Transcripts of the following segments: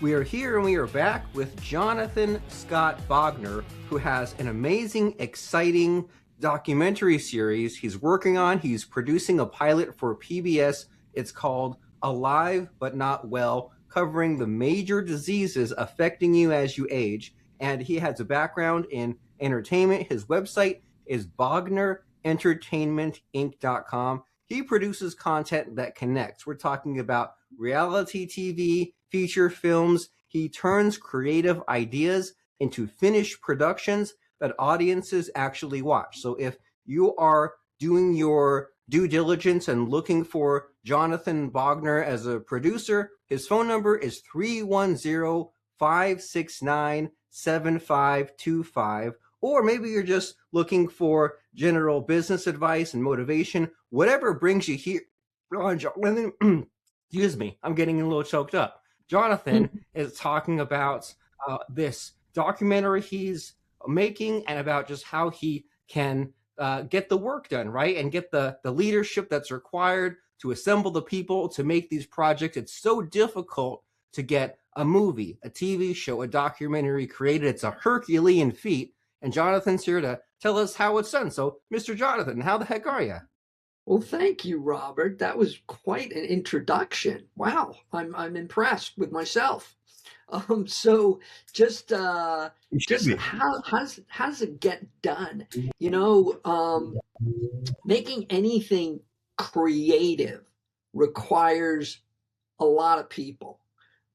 We are here and we are back with Jonathan Scott Bognar, who has an amazing, exciting documentary series he's working on. He's producing a pilot for PBS. It's called Alive But Not Well, covering the major diseases affecting you as you age. And he has a background in entertainment. His website is BognerEntertainmentInc.com. He produces content that connects. We're talking about reality TV, feature films. He turns creative ideas into finished productions that audiences actually watch. So if you are doing your due diligence and looking for Jonathan Bognar as a producer, his phone number is 310-569-7525. Or maybe you're just looking for general business advice and motivation, whatever brings you here. Excuse me, I'm getting a little choked up. Jonathan is talking about this documentary he's making and about just how he can get the work done, right? And get the leadership that's required to assemble the people to make these projects. It's so difficult to get a movie, a TV show, a documentary created. It's a Herculean feat. And Jonathan's here to tell us how it's done. So, Mr. Jonathan, how the heck are you? Well, thank you, Robert. That was quite an introduction. Wow, I'm impressed with myself. So just how does it get done? You know, making anything creative requires a lot of people,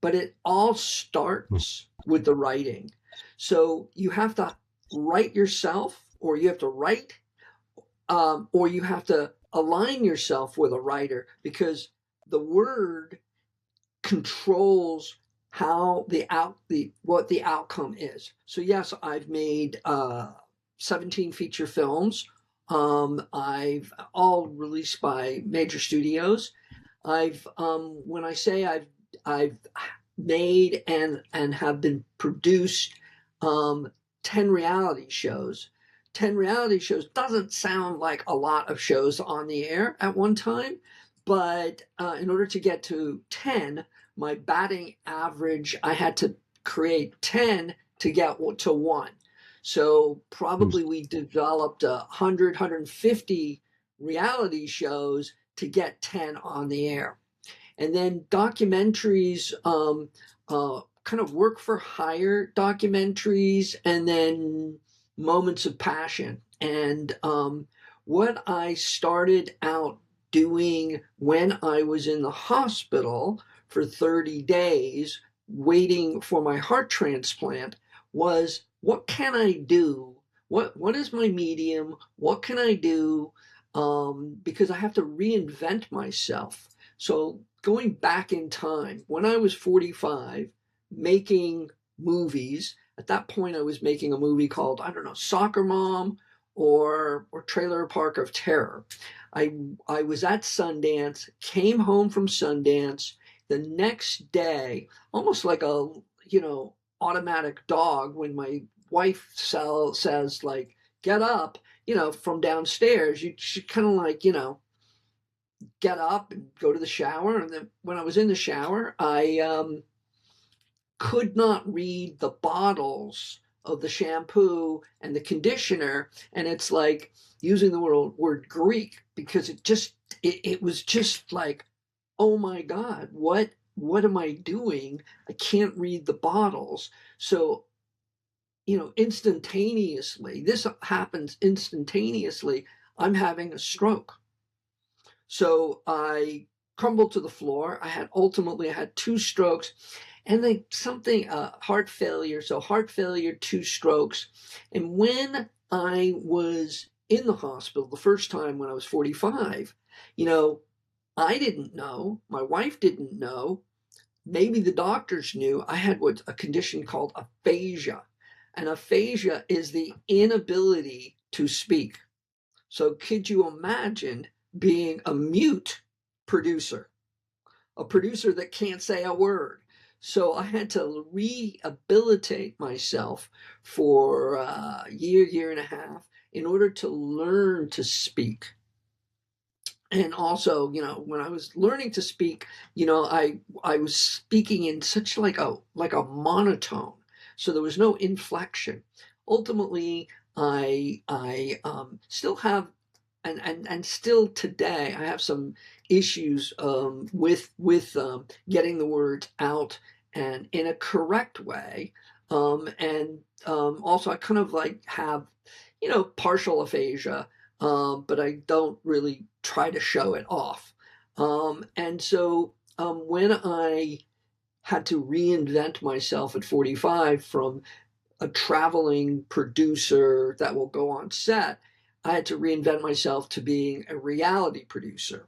but it all starts with the writing. So you have to write yourself, or you have to write, or you have to align yourself with a writer, because the word controls how what the outcome is. So yes, I've made 17 feature films. I've all released by major studios. When I say I've made and have been produced 10 reality shows. 10 reality shows doesn't sound like a lot of shows on the air at one time, but in order to get to 10, my batting average, I had to create 10 to get to 1. So probably we developed 100, 150 reality shows to get 10 on the air. And then documentaries, kind of work for hire documentaries, and then moments of passion. And what I started out doing when I was in the hospital for 30 days waiting for my heart transplant was, what can I do? What is my medium? What can I do? Because I have to reinvent myself. So going back in time, when I was 45, making movies. At that point, I was making a movie called, I don't know, Soccer Mom or Trailer Park of Terror. I was at Sundance, came home from Sundance. The next day, almost like a, automatic dog, when my wife says, like, get up, from downstairs, you should kind of like, get up and go to the shower. And then when I was in the shower, I could not read the bottles of the shampoo and the conditioner, and it's like using the word Greek, because it was just like, oh my God, what am I doing? I can't read the bottles. So instantaneously, this happens instantaneously, I'm having a stroke. So I crumbled to the floor. I had 2 strokes. And then heart failure. So heart failure, 2 strokes. And when I was in the hospital the first time when I was 45, I didn't know, my wife didn't know, maybe the doctors knew, I had a condition called aphasia. And aphasia is the inability to speak. So could you imagine being a mute producer, a producer that can't say a word? So I had to rehabilitate myself for a year and a half in order to learn to speak. And also, when I was learning to speak, I was speaking in such like a monotone, so there was no inflection. Ultimately, I still have, and still today I have some issues with getting the words out and in a correct way, and also I kind of like have partial aphasia, but I don't really try to show it off. And so when I had to reinvent myself at 45 from a traveling producer that will go on set, I had to reinvent myself to being a reality producer.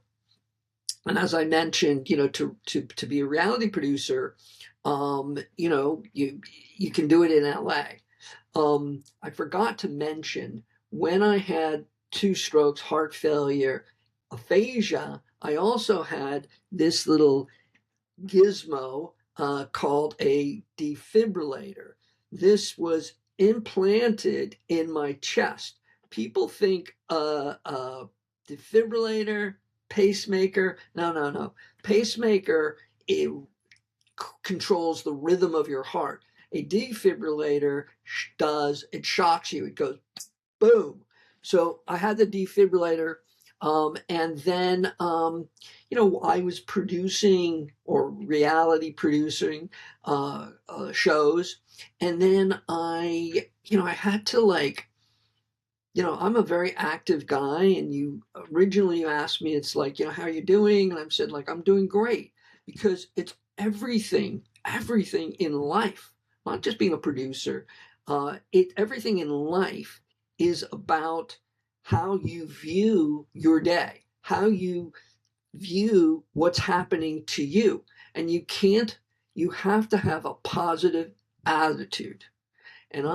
And as I mentioned, to be a reality producer, you can do it in LA. I forgot to mention when I had 2 strokes, heart failure, aphasia, I also had this little gizmo called a defibrillator. This was implanted in my chest. People think defibrillator, pacemaker. No, no, no. Pacemaker, it controls the rhythm of your heart. A defibrillator it shocks you. It goes boom. So I had the defibrillator, and then I was producing or reality producing shows, and then I had to I'm a very active guy, and you originally asked me, it's like, how are you doing? And I've said like, I'm doing great, because it's everything in life, not just being a producer. Everything in life is about how you view your day, how you view what's happening to you. And you have to have a positive attitude. And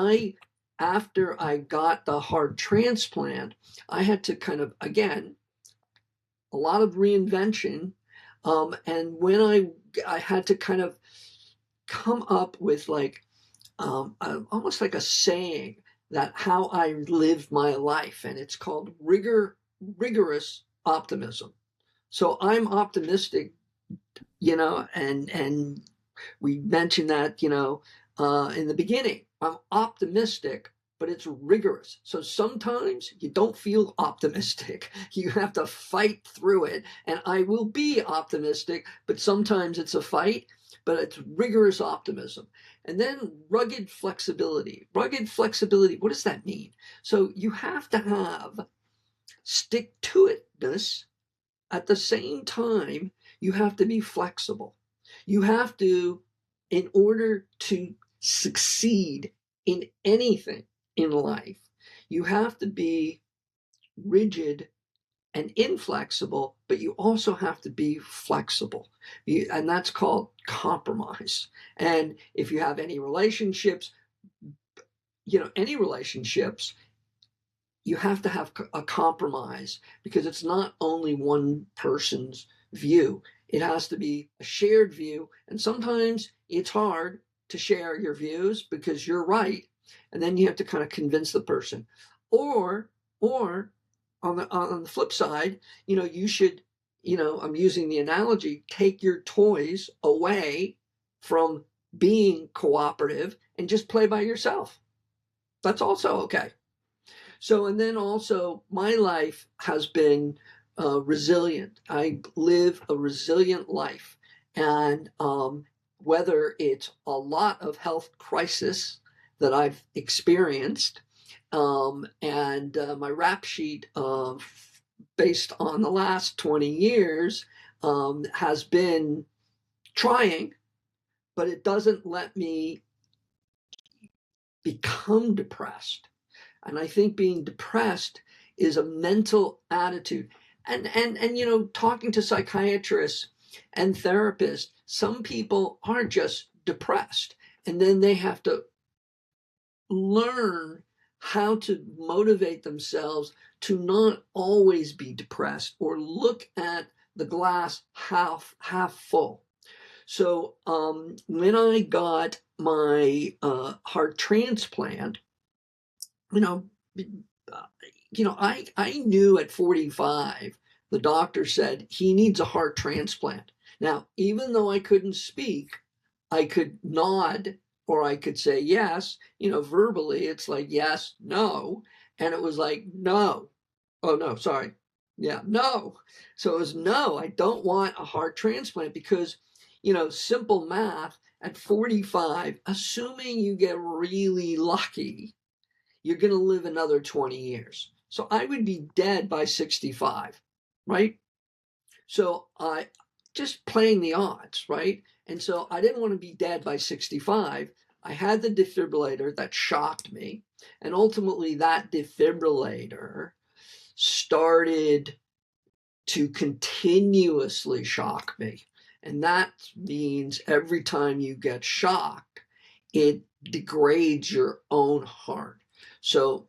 after I got the heart transplant, I had to kind of, again, a lot of reinvention. And when I had to kind of come up with almost like a saying that how I live my life, and it's called rigorous optimism. So I'm optimistic, and we mentioned that, in the beginning. I'm optimistic, but it's rigorous. So sometimes you don't feel optimistic. You have to fight through it. And I will be optimistic, but sometimes it's a fight, but it's rigorous optimism. And then rugged flexibility. Rugged flexibility, what does that mean? So you have to have stick to itness. At the same time, you have to be flexible. You have to, in order to succeed in anything in life, you have to be rigid and inflexible, but you also have to be flexible. And that's called compromise. And if you have any relationships, you have to have a compromise, because it's not only one person's view. It has to be a shared view. And sometimes it's hard to share your views because you're right. And then you have to kind of convince the person. Or on the flip side, you should, I'm using the analogy, take your toys away from being cooperative and just play by yourself. That's also okay. So, and then also my life has been resilient. I live a resilient life. And whether it's a lot of health crisis that I've experienced, and my rap sheet based on the last 20 years has been trying, but it doesn't let me become depressed. And I think being depressed is a mental attitude. And talking to psychiatrists and therapists, some people are just depressed, and then they have to learn how to motivate themselves to not always be depressed, or look at the glass half full. So when I got my heart transplant, I knew at 45 the doctor said he needs a heart transplant. Now, even though I couldn't speak, I could nod or I could say yes, verbally. It's like yes, no. And it was like, no. Oh, no, sorry. Yeah, no. So it was no, I don't want a heart transplant because, simple math at 45, assuming you get really lucky, you're going to live another 20 years. So I would be dead by 65, right? So I just playing the odds, right? And so I didn't want to be dead by 65. I had the defibrillator that shocked me. And ultimately, that defibrillator started to continuously shock me. And that means every time you get shocked, it degrades your own heart. So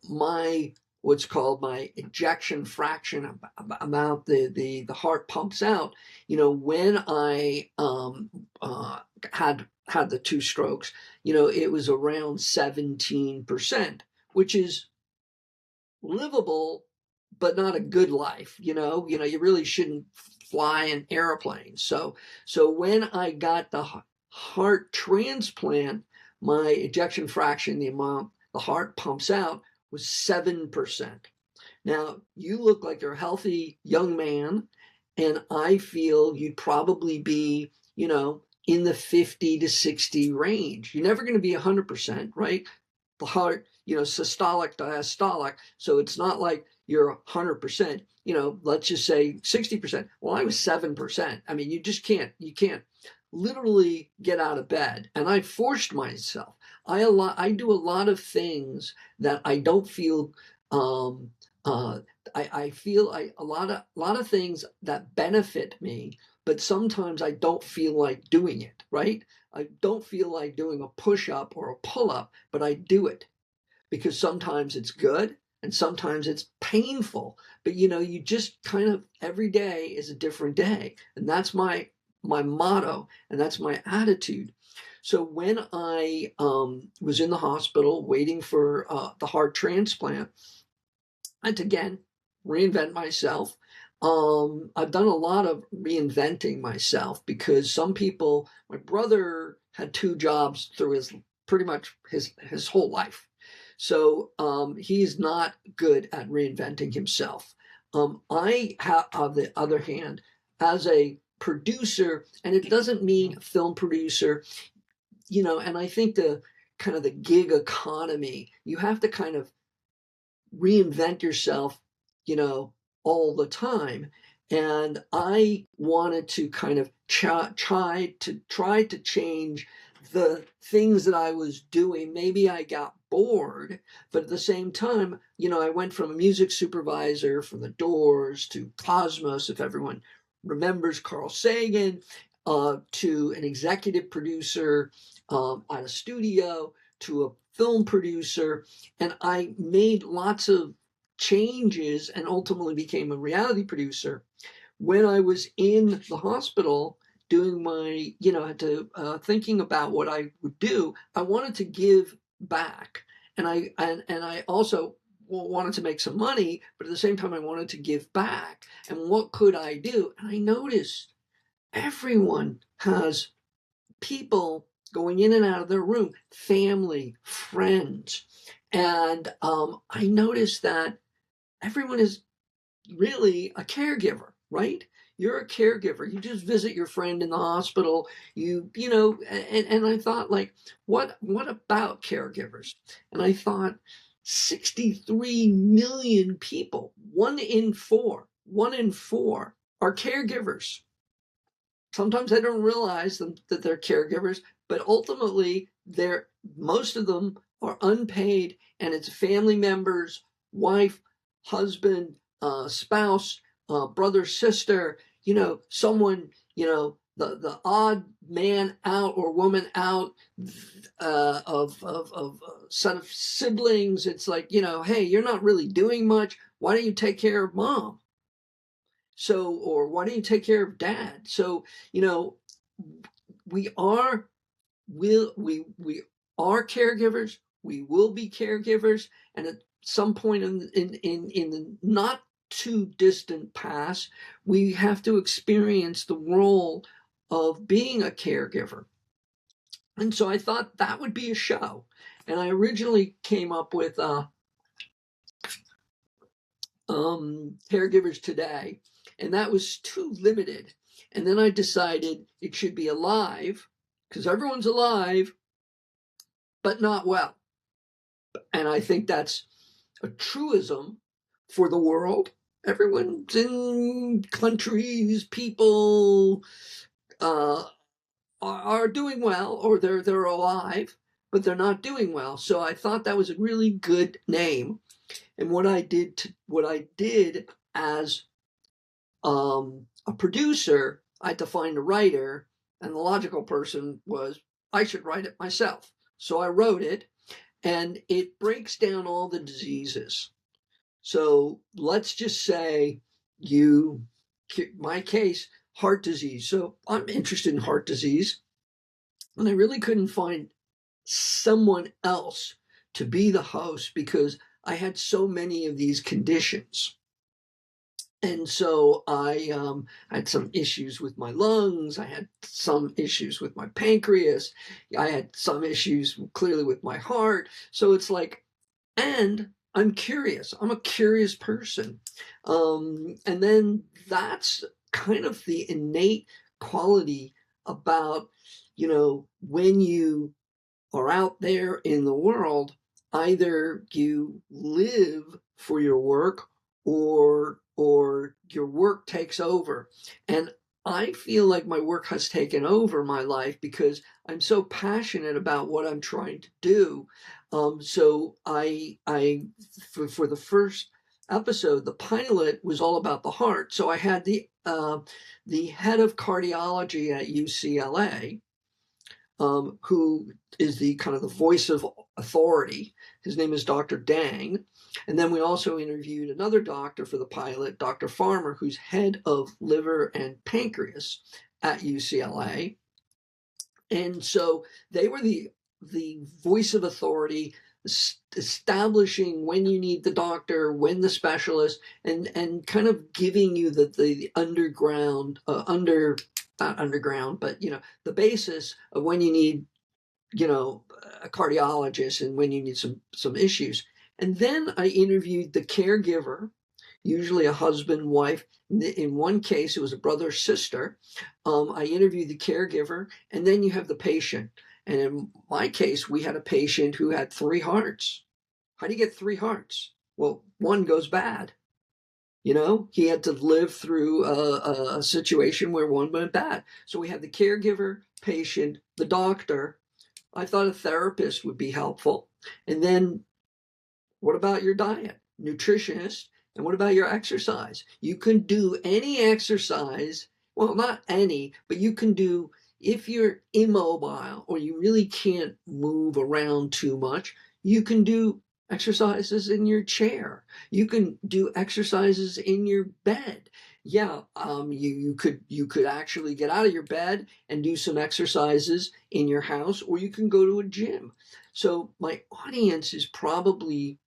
what's called my ejection fraction amount the heart pumps out, when I had the two strokes, it was around 17%, which is livable, but not a good life. You really shouldn't fly an airplane. So when I got the heart transplant, my ejection fraction, the amount the heart pumps out, was 7%. Now, you look like you're a healthy young man, and I feel you'd probably be, in the 50 to 60 range. You're never going to be 100%, right? The heart, systolic, diastolic. So it's not like you're 100%, let's just say 60%. Well, I was 7%. I mean, you can't literally get out of bed. And I forced myself. I do a lot of things that I don't feel, I feel a lot of things that benefit me, but sometimes I don't feel like doing it, right? I don't feel like doing a push-up or a pull-up, but I do it because sometimes it's good and sometimes it's painful. But you just kind of, every day is a different day. And that's my motto, and that's my attitude. So when I was in the hospital waiting for the heart transplant, I had to again reinvent myself. I've done a lot of reinventing myself because my brother had two jobs through pretty much his whole life. So he's not good at reinventing himself. I have, on the other hand, as a producer, and it doesn't mean a film producer, and I think the kind of the gig economy, you have to kind of reinvent yourself, all the time. And I wanted to kind of try to change the things that I was doing. Maybe I got bored, but at the same time, I went from a music supervisor for the Doors to Cosmos, if everyone remembers Carl Sagan, to an executive producer at a studio, to a film producer, and I made lots of changes and ultimately became a reality producer. When I was in the hospital doing my, thinking about what I would do, I wanted to give back, and I also wanted to make some money, but at the same time I wanted to give back. And what could I do? And I noticed everyone has people going in and out of their room, family, friends. And I noticed that everyone is really a caregiver, right? You're a caregiver. You just visit your friend in the hospital. And I thought, like, what about caregivers? And I thought 63 million people, 1 in 4 are caregivers. Sometimes they don't realize that they're caregivers, but ultimately most of them are unpaid, and it's family members, wife, husband, spouse, brother, sister, someone, the odd man out or woman out of a set of siblings. It's like, hey, you're not really doing much. Why don't you take care of mom? So, or why don't you take care of dad? So, we are we are caregivers. We will be caregivers, and at some point in the not too distant past, we have to experience the role of being a caregiver. And so I thought that would be a show. And I originally came up with Caregivers Today, and that was too limited. And then I decided it should be alive, because everyone's alive, but not well. And I think that's a truism for the world. Everyone's in countries, people are doing well, or they're alive, but they're not doing well. So I thought that was a really good name. And what I did as a producer, I had to find a writer, and the logical person was I should write it myself. So I wrote it, and it breaks down all the diseases. So let's just say my case, heart disease. So I'm interested in heart disease, and I really couldn't find someone else to be the host because I had so many of these conditions. And so I had some issues with my lungs. I had some issues with my pancreas. I had some issues clearly with my heart. So it's like, and I'm curious. I'm a curious person. And then that's kind of the innate quality about, when you are out there in the world, either you live for your work or your work takes over. And I feel like my work has taken over my life because I'm so passionate about what I'm trying to do. So for the first episode, the pilot was all about the heart. So I had the head of cardiology at UCLA, who is the kind of the voice of authority. His name is Dr. Dang. And then we also interviewed another doctor for the pilot, Dr. Farmer, who's head of liver and pancreas at UCLA. And so they were the voice of authority, establishing when you need the doctor, when the specialist, and kind of giving you the underground, not underground, but the basis of when you need, a cardiologist and when you need some issues. And then I interviewed the caregiver, usually a husband, wife. In one case, it was a brother or sister. I interviewed the caregiver, and then you have the patient. And in my case, we had a patient who had 3 hearts. How do you get 3 hearts? Well, one goes bad. He had to live through a situation where one went bad. So we had the caregiver, patient, the doctor. I thought a therapist would be helpful. And then what about your diet? Nutritionist. And what about your exercise? You can do any exercise. Well, not any, but you can do, if you're immobile or you really can't move around too much, you can do exercises in your chair. You can do exercises in your bed. Yeah, you could actually get out of your bed and do some exercises in your house, or you can go to a gym. So my audience is probably,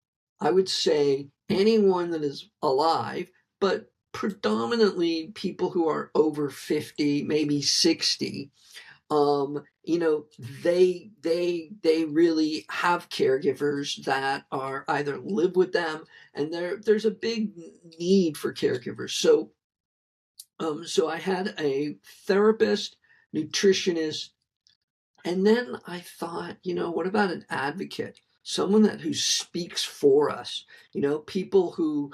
I would say, anyone that is alive, but predominantly people who are over 50, maybe 60. They really have caregivers that are either live with them, and there's a big need for caregivers. So I had a therapist, nutritionist, and then I thought, what about an advocate? Someone who speaks for us, people who,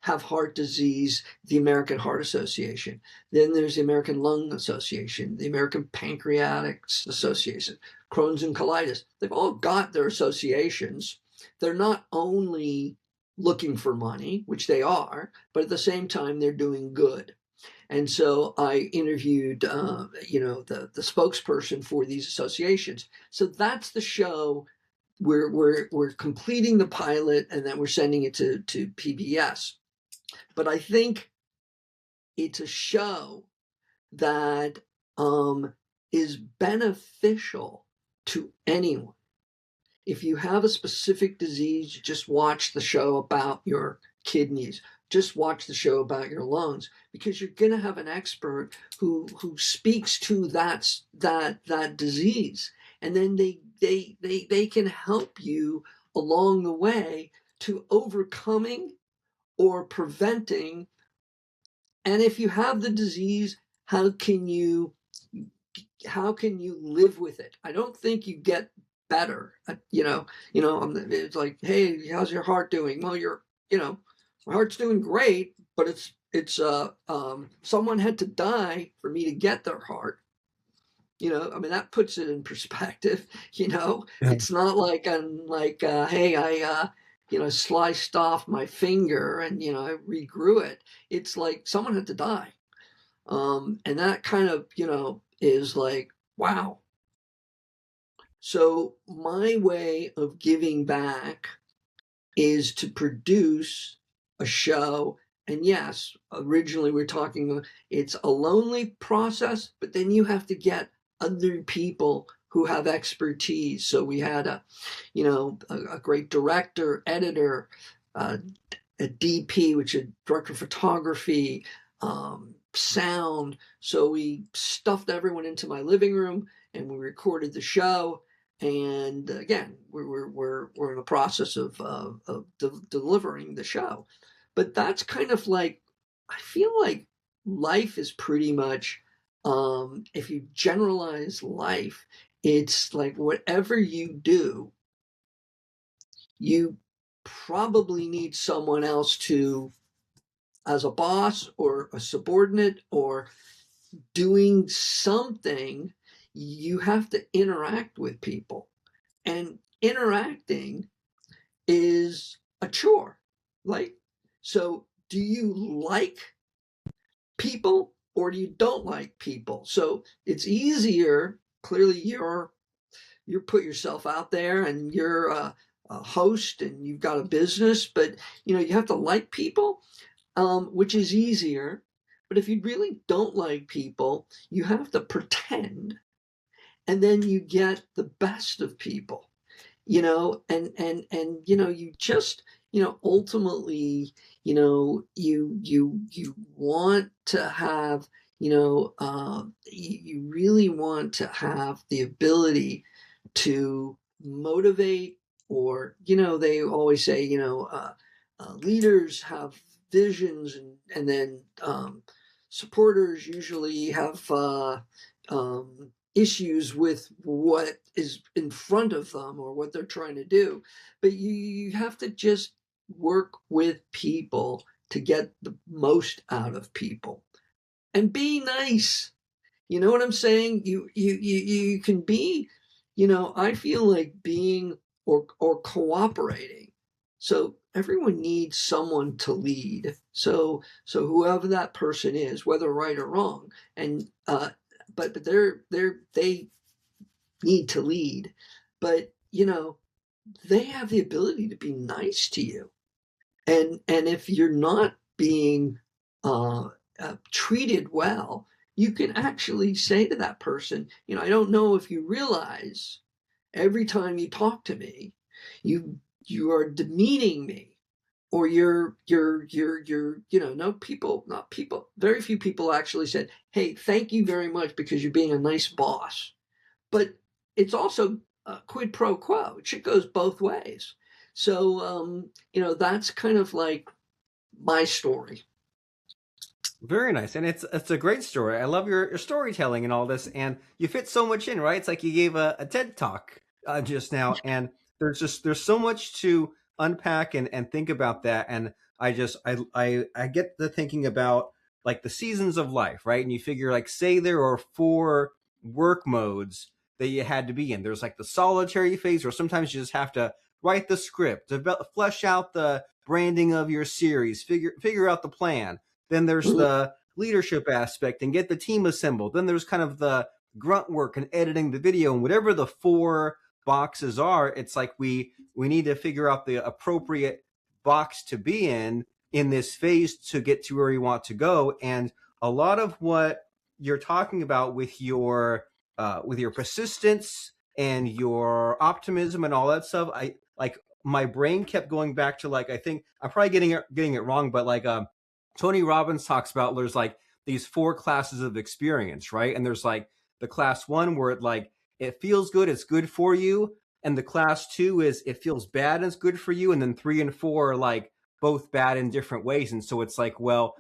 have heart disease, the American Heart Association. Then there's the American Lung Association, the American Pancreatic Association, Crohn's and colitis. They've all got their associations. They're not only looking for money, which they are, but at the same time, they're doing good. And so I interviewed, the spokesperson for these associations. So that's the show. We're completing the pilot, and then we're sending it to PBS. But I think it's a show that is beneficial to anyone. If you have a specific disease, just watch the show about your kidneys. just watch the show about your lungs, because you're going to have an expert who speaks to that disease, and then they can help you along the way to overcoming or preventing. And if you have the disease, how can you live with it? I don't think you get better. It's like, hey, how's your heart doing? Well, my heart's doing great, but it's someone had to die for me to get their heart. I mean, that puts it in perspective. Yeah. It's not like I'm like, hey, I sliced off my finger and I regrew it. It's like someone had to die. And that kind of, is like, wow. So my way of giving back is to produce a show. And yes, originally we're talking, it's a lonely process, but then you have to get other people who have expertise. So we had a great director, editor, a DP, which is director of photography, sound. So we stuffed everyone into my living room and we recorded the show. And again, we're in the process of delivering the show. But that's kind of like, I feel like life is pretty much, if you generalize life, it's like whatever you do, you probably need someone else to, as a boss or a subordinate or doing something, you have to interact with people. And interacting is a chore. Like, so do you like people or do you don't like people? So it's easier. Clearly, you put yourself out there and you're a host and you've got a business, but you have to like people, which is easier. But if you really don't like people, you have to pretend, and then you get the best of people, and you just, ultimately, you want to have, you really want to have the ability to motivate, or, they always say, leaders have visions, and then supporters usually have issues with what is in front of them or what they're trying to do. But you have to just work with people to get the most out of people and be nice. You know what I'm saying? You can be, I feel like being or cooperating. So everyone needs someone to lead. So whoever that person is, whether right or wrong, and but they need to lead. But they have the ability to be nice to you, and if you're not being treated well, you can actually say to that person, I don't know if you realize, every time you talk to me, you are demeaning me, or no people, not people, very few people actually said, hey, thank you very much because you're being a nice boss. But it's also quid pro quo. It goes both ways. So that's kind of like my story. Very nice, and it's a great story. I love your storytelling and all this, and you fit so much in, right? It's like you gave a TED talk just now, and there's so much to unpack and think about that. And I get the thinking about like the seasons of life, right? And you figure like, say there are 4 work modes that you had to be in. There's like the solitary phase, or sometimes you just have to write the script, develop, flesh out the branding of your series, figure out the plan. Then there's the leadership aspect and get the team assembled. Then there's kind of the grunt work and editing the video, and whatever the 4 boxes are, it's like we need to figure out the appropriate box to be in this phase to get to where you want to go. And a lot of what you're talking about with your persistence and your optimism and all that stuff, I like my brain kept going back to like, I think I'm probably getting it wrong, but like Tony Robbins talks about there's like these 4 classes of experience, right? And there's like the class 1 where it feels good, it's good for you, and the class 2 is it feels bad and it's good for you, and then 3 and 4 are like both bad in different ways. And so it's like, well,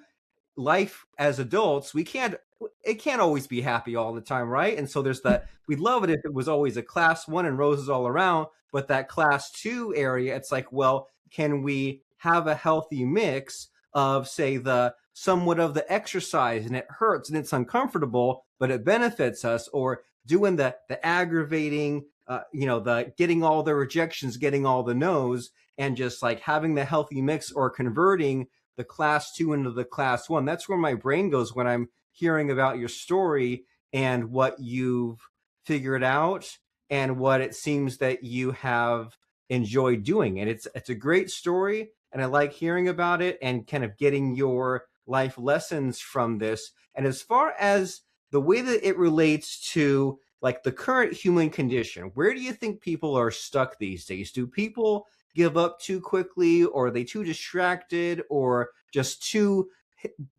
life as adults, it can't always be happy all the time, right? And so there's that, we'd love it if it was always a class 1 and roses all around, but that class 2 area, it's like, well, can we have a healthy mix of, say, the somewhat of the exercise and it hurts and it's uncomfortable, but it benefits us, or doing the aggravating, the getting all the rejections, getting all the no's, and just like having the healthy mix, or converting the class 2 into the class 1. That's where my brain goes when I'm hearing about your story and what you've figured out and what it seems that you have enjoyed doing. And it's a great story, and I like hearing about it and kind of getting your life lessons from this. And as far as the way that it relates to like the current human condition, where do you think people are stuck these days? Do people give up too quickly, or are they too distracted, or just too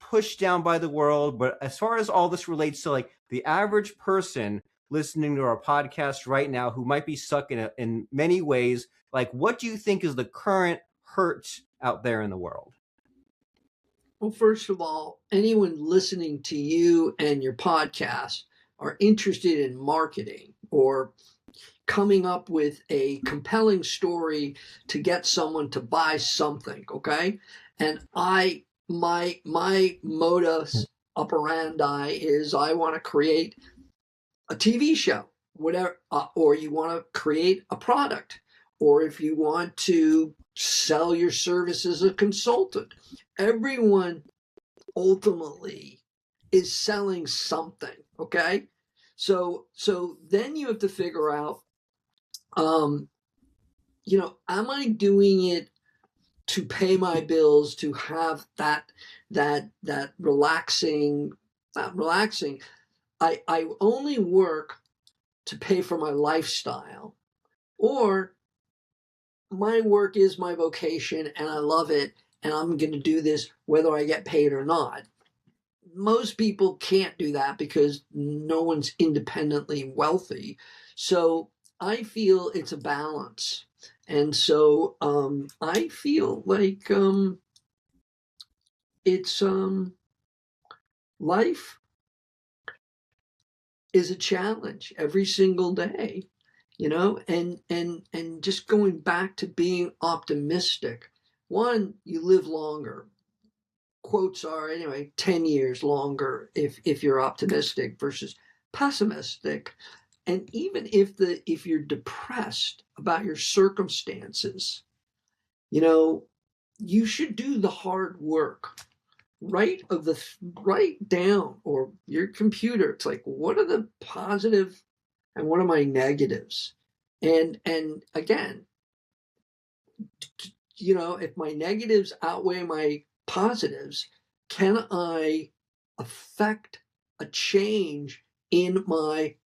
pushed down by the world? But as far as all this relates to like the average person listening to our podcast right now who might be stuck in many ways, like what do you think is the current hurt out there in the world? Well, first of all, anyone listening to you and your podcast are interested in marketing or coming up with a compelling story to get someone to buy something, okay? And my modus operandi is I want to create a TV show, whatever, or you want to create a product, or if you want to sell your service as a consultant. Everyone ultimately is selling something, okay? So then you have to figure out, am I doing it to pay my bills, to have that relaxing, not relaxing. I only work to pay for my lifestyle, or my work is my vocation and I love it and I'm going to do this whether I get paid or not. Most people can't do that because no one's independently wealthy. So I feel it's a balance. And so I feel like it's life is a challenge every single day, and just going back to being optimistic. One, you live longer. Quotes are anyway 10 years longer if you're optimistic versus pessimistic. And even if you're depressed about your circumstances, you should do the hard work. Write down, or your computer. It's like, what are the positive and what are my negatives? And again, if my negatives outweigh my positives, can I affect a change in my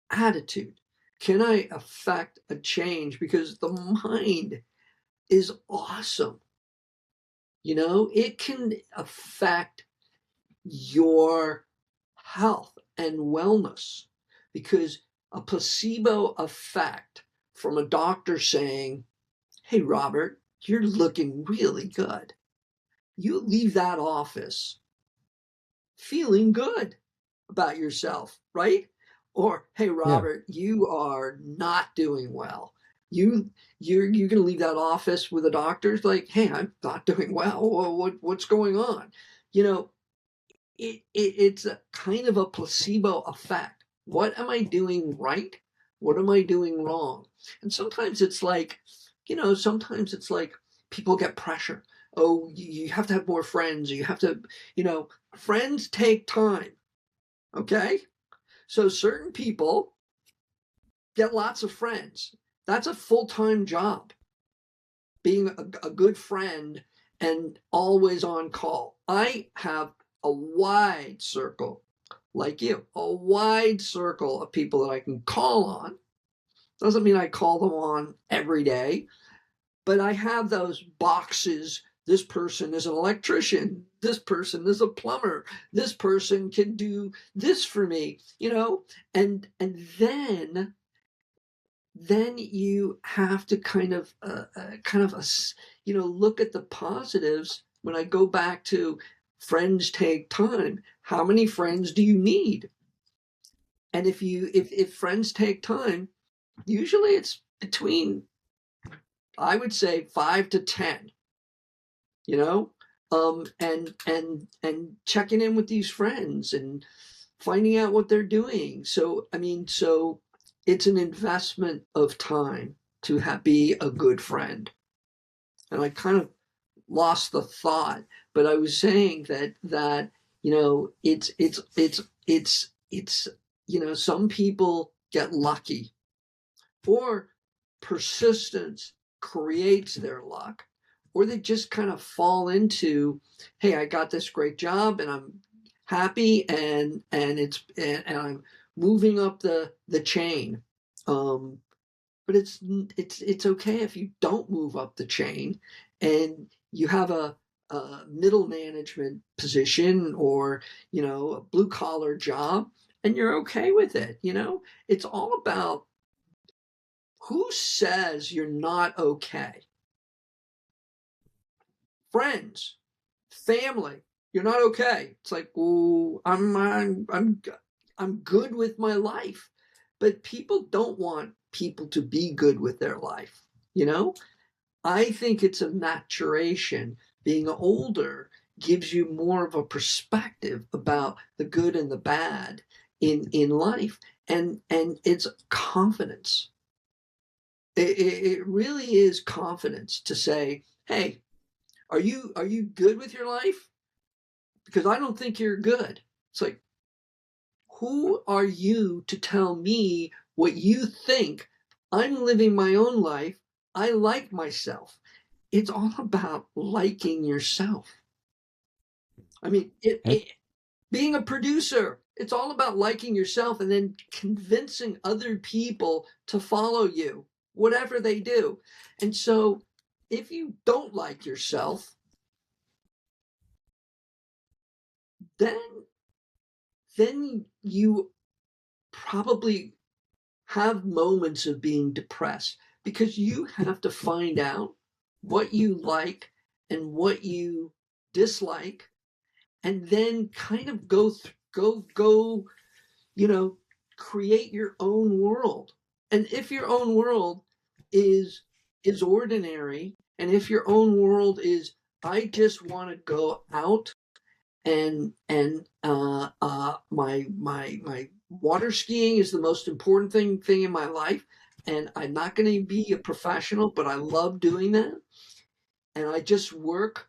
attitude? Can I affect a change? Because the mind is awesome. It can affect your health and wellness, because a placebo effect from a doctor saying, "Hey, Robert, you're looking really good." You leave that office feeling good about yourself, right? Or, "Hey, Robert, you are not doing well." You're going to leave that office with a doctor's like, "Hey, I'm not doing well. What's going on?" It's a kind of a placebo effect. What am I doing right? What am I doing wrong? And sometimes it's like, people get pressure. Oh, you have to have more friends. You have to, friends take time. Okay. So certain people get lots of friends. That's a full-time job, being a good friend and always on call. I have a wide circle, like you, a wide circle of people that I can call on. Doesn't mean I call them on every day, but I have those boxes. This person is an electrician. This person is a plumber. This person can do this for me, and then you have to kind of look at the positives. When I go back to friends take time, how many friends do you need? And if friends take time, usually it's between, I would say, 5 to 10, and checking in with these friends and finding out what they're doing. So it's an investment of time to be a good friend. And I kind of lost the thought, but I was saying that it's some people get lucky, or persistence creates their luck, or they just kind of fall into, hey, I got this great job and I'm happy, and I'm moving up the chain. But it's okay if you don't move up the chain and you have a middle management position, or a blue collar job, and you're okay with it. It's all about, who says you're not okay? Friends, family, you're not okay. It's like, oh, I'm good with my life. But people don't want people to be good with their life. I think it's a maturation. Being older gives you more of a perspective about the good and the bad in life, and it's confidence. It really is confidence to say, hey, are you good with your life? Because I don't think you're good. It's like, who are you to tell me what you think? I'm living my own life. I like myself. It's all about liking yourself. I mean, being a producer, it's all about liking yourself and then convincing other people to follow you, whatever they do. And so if you don't like yourself, then you probably have moments of being depressed, because you have to find out what you like and what you dislike, and then kind of go create your own world. And if your own world is ordinary, and if your own world is, I just want to go out and my water skiing is the most important thing in my life, and I'm not going to be a professional, but I love doing that, and I just work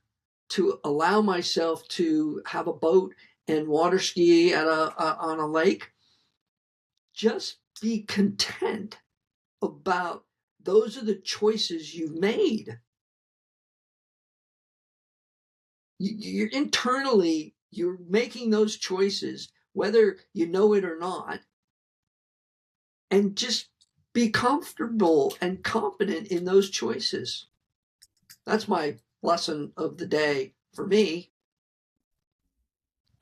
to allow myself to have a boat and water ski on a lake. Just be content about, those are the choices you've made. You're internally, you're making those choices, whether you know it or not, and just be comfortable and confident in those choices. That's my lesson of the day for me.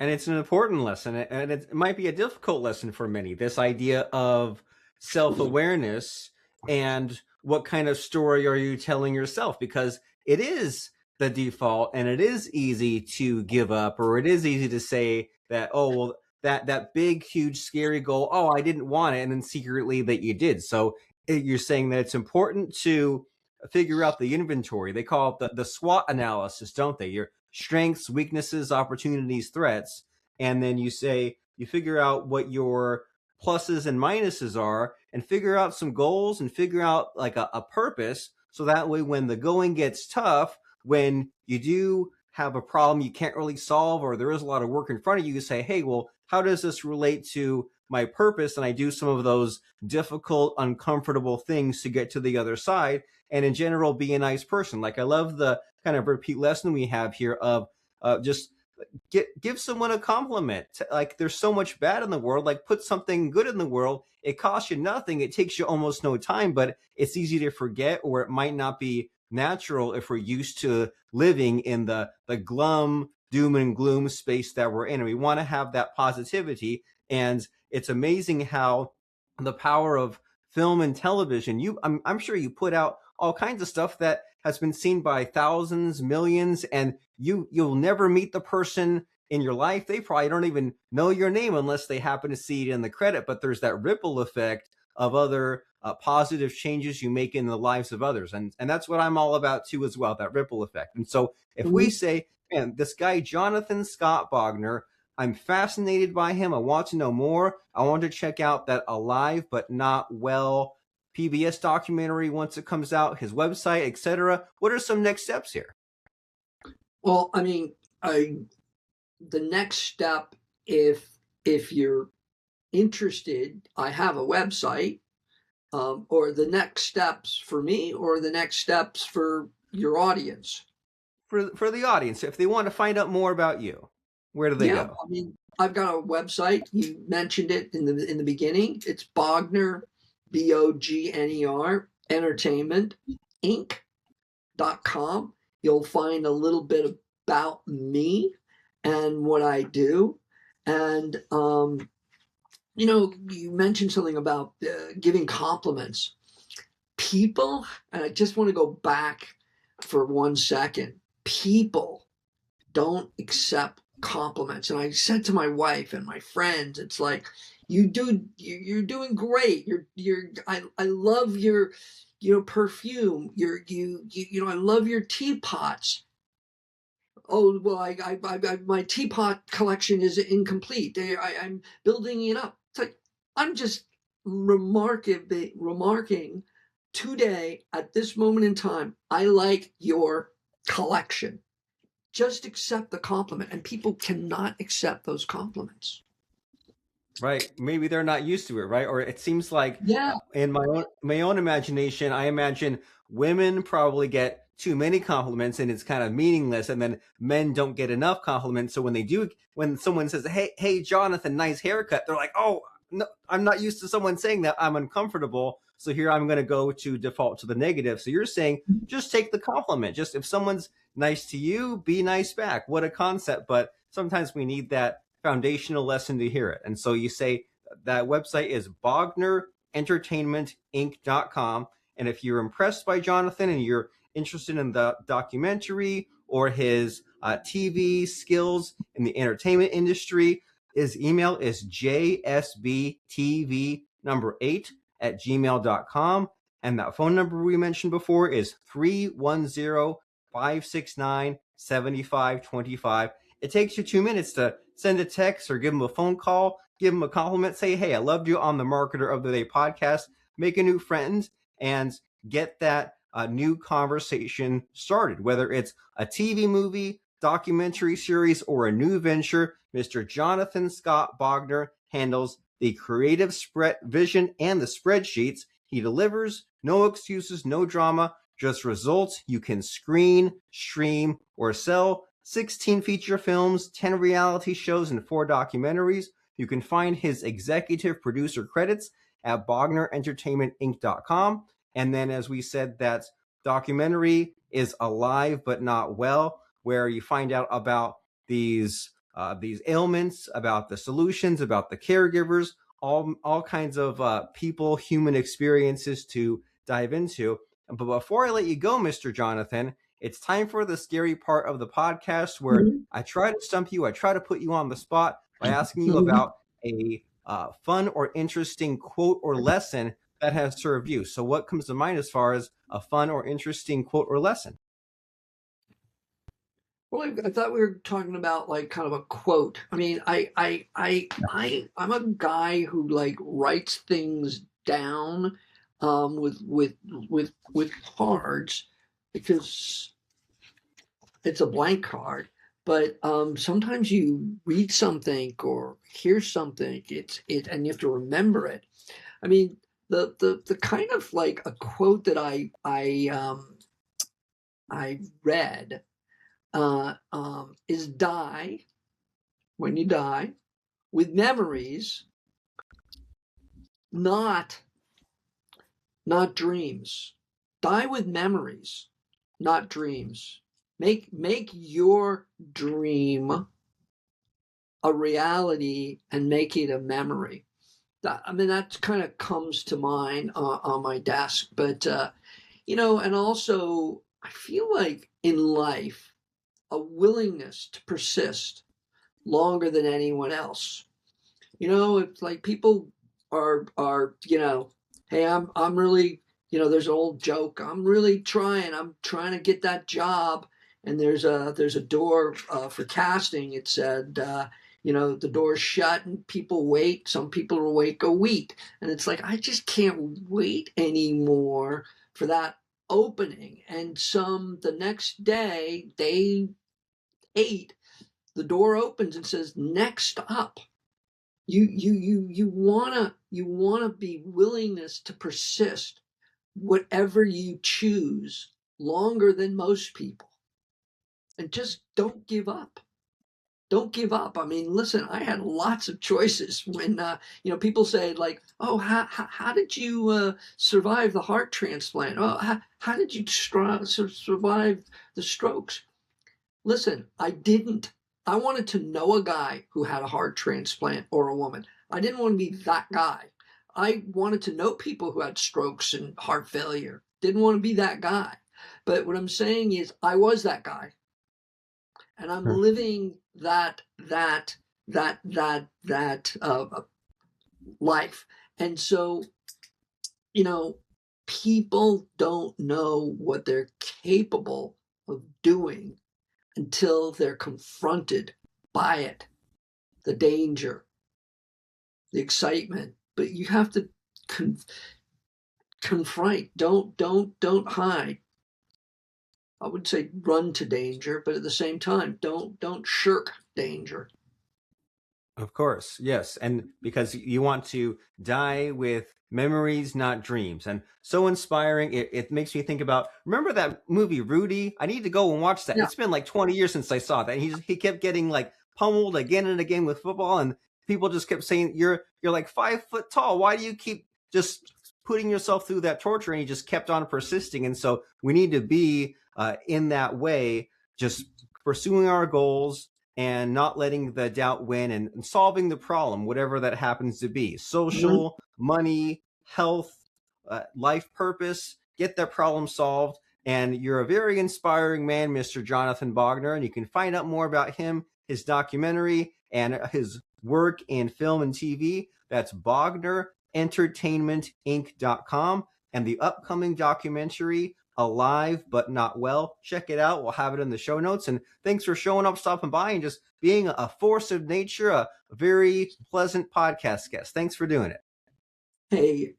And it's an important lesson, and it might be a difficult lesson for many. This idea of self-awareness and what kind of story are you telling yourself? Because it is the default, and it is easy to give up, or it is easy to say that, oh, well, that big, huge, scary goal, oh, I didn't want it, and then secretly that you did. So you're saying that it's important to figure out the inventory. They call it the SWOT analysis, don't they? Your strengths, weaknesses, opportunities, threats. And then you figure out what your pluses and minuses are, and figure out some goals, and figure out like a purpose. So that way, when the going gets tough, when you do have a problem you can't really solve, or there is a lot of work in front of you, you say, hey, well, how does this relate to my purpose? And I do some of those difficult, uncomfortable things to get to the other side. And in general, be a nice person. Like, I love the kind of repeat lesson we have here of just give someone a compliment. Like, there's so much bad in the world. Like, put something good in the world. It costs you nothing. It takes you almost no time, but it's easy to forget, or it might not be natural if we're used to living in the glum, doom and gloom space that we're in. And we want to have that positivity. And it's amazing how the power of film and television, I'm sure you put out all kinds of stuff that has been seen by thousands, millions, and you'll never meet the person in your life. They probably don't even know your name unless they happen to see it in the credit. But there's that ripple effect of other positive changes you make in the lives of others. And that's what I'm all about too as well, that ripple effect. And so if we say, man, this guy, Jonathan Scott Bognar, I'm fascinated by him. I want to know more. I want to check out that Alive But Not Well PBS documentary once it comes out, his website, etc. What are some next steps here? Well, I mean, the next step, if you're interested, I have a website, or the next steps for me, or the next steps for your audience. For the audience, if they want to find out more about you, where do they go? I mean, I've got a website. You mentioned it in the beginning. It's Bogner, Bogner, Entertainment, Inc.com. You'll find a little bit about me and what I do. And, you mentioned something about giving compliments. People, and I just want to go back for 1 second, people don't accept compliments. And I said to my wife and my friends, it's like, you're doing great. I love your, perfume. I love your teapots. Oh, well, my teapot collection is incomplete. I'm building it up. It's like, I'm just remarking today at this moment in time, I like your collection. Just accept the compliment, and people cannot accept those compliments. Right. Maybe they're not used to it, right? Or it seems like in my own imagination, I imagine women probably get too many compliments and it's kind of meaningless, and then men don't get enough compliments. So when someone says, hey Jonathan, nice haircut, they're like, oh no, I'm not used to someone saying that. I'm uncomfortable. So here I'm going to go to default to the negative. So you're saying just take the compliment. Just if someone's nice to you, be nice back. What a concept. But sometimes we need that foundational lesson to hear it. And so you say that website is BognerEntertainmentInc.com. And if you're impressed by Jonathan and you're interested in the documentary or his TV skills in the entertainment industry, his email is jsbtv8@gmail.com. And that phone number we mentioned before is 310-569-7525. It takes you 2 minutes to send a text or give them a phone call, give them a compliment, say, hey, I loved you on the Marketer of the Day podcast, make a new friend, and get that new conversation started. Whether it's a TV movie, documentary series, or a new venture, Mr. Jonathan Scott Bognar handles the creative vision and the spreadsheets. He delivers, no excuses, no drama, just results you can screen, stream, or sell. 16 feature films, 10 reality shows, and 4 documentaries. You can find his executive producer credits at BognerEntertainmentInc.com. And then, as we said, that documentary is Alive But Not Well, where you find out about these ailments, about the solutions, about the caregivers, all kinds of people, human experiences to dive into. But before I let you go, Mr. Jonathan, it's time for the scary part of the podcast where I try to stump you. I try to put you on the spot by asking you about a fun or interesting quote or lesson that has served you. So what comes to mind as far as a fun or interesting quote or lesson? Well, I thought we were talking about like kind of a quote. I mean, I'm a guy who like writes things down with cards because it's a blank card. But sometimes you read something or hear something, and you have to remember it. I mean, the kind of like a quote that I read is die when you die with memories, not dreams. Die with memories, not dreams. Make your dream a reality and make it a memory. I mean, that kind of comes to mind on my desk. But, and also, I feel like in life, a willingness to persist longer than anyone else. It's like people are, hey, I'm really, there's an old joke. I'm trying to get that job. And there's a door for casting. It said, the door's shut and people wait. Some people will wait a week. And it's like, I just can't wait anymore for that opening. And the next day, day 8, the door opens and says, next up. You wanna be willingness to persist, whatever you choose, longer than most people. And just don't give up. Don't give up. I mean, listen, I had lots of choices when, people say like, oh, how did you survive the heart transplant? Oh, how did you survive the strokes? Listen, I didn't. I wanted to know a guy who had a heart transplant or a woman. I didn't want to be that guy. I wanted to know people who had strokes and heart failure. Didn't want to be that guy. But what I'm saying is I was that guy. And I'm living that life. And so, people don't know what they're capable of doing until they're confronted by it, the danger, the excitement. But you have to confront. Don't hide. I would say run to danger, but at the same time, don't shirk danger. Of course, yes. And because you want to die with memories, not dreams. And so inspiring. It makes me think about, remember that movie Rudy? I need to go and watch that. Yeah. It's been like 20 years since I saw that. He kept getting like pummeled again and again with football, and people just kept saying, you're like 5 foot tall. Why do you keep just putting yourself through that torture? And he just kept on persisting. And so we need to be in that way, just pursuing our goals and not letting the doubt win, and solving the problem, whatever that happens to be. Social, money, health, life purpose, get that problem solved. And you're a very inspiring man, Mr. Jonathan Bognar, and you can find out more about him, his documentary, and his work in film and TV. That's BognerEntertainmentInc.com. And the upcoming documentary, Alive But Not Well. Check it out. We'll have it in the show notes. And thanks for showing up, stopping by, and just being a force of nature, a very pleasant podcast guest. Thanks for doing it. Hey,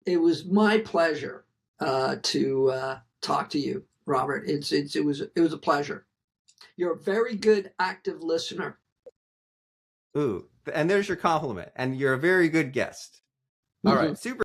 it was my pleasure to talk to you, Robert. It was a pleasure. You're a very good active listener. Ooh, and there's your compliment. And you're a very good guest. All right, super.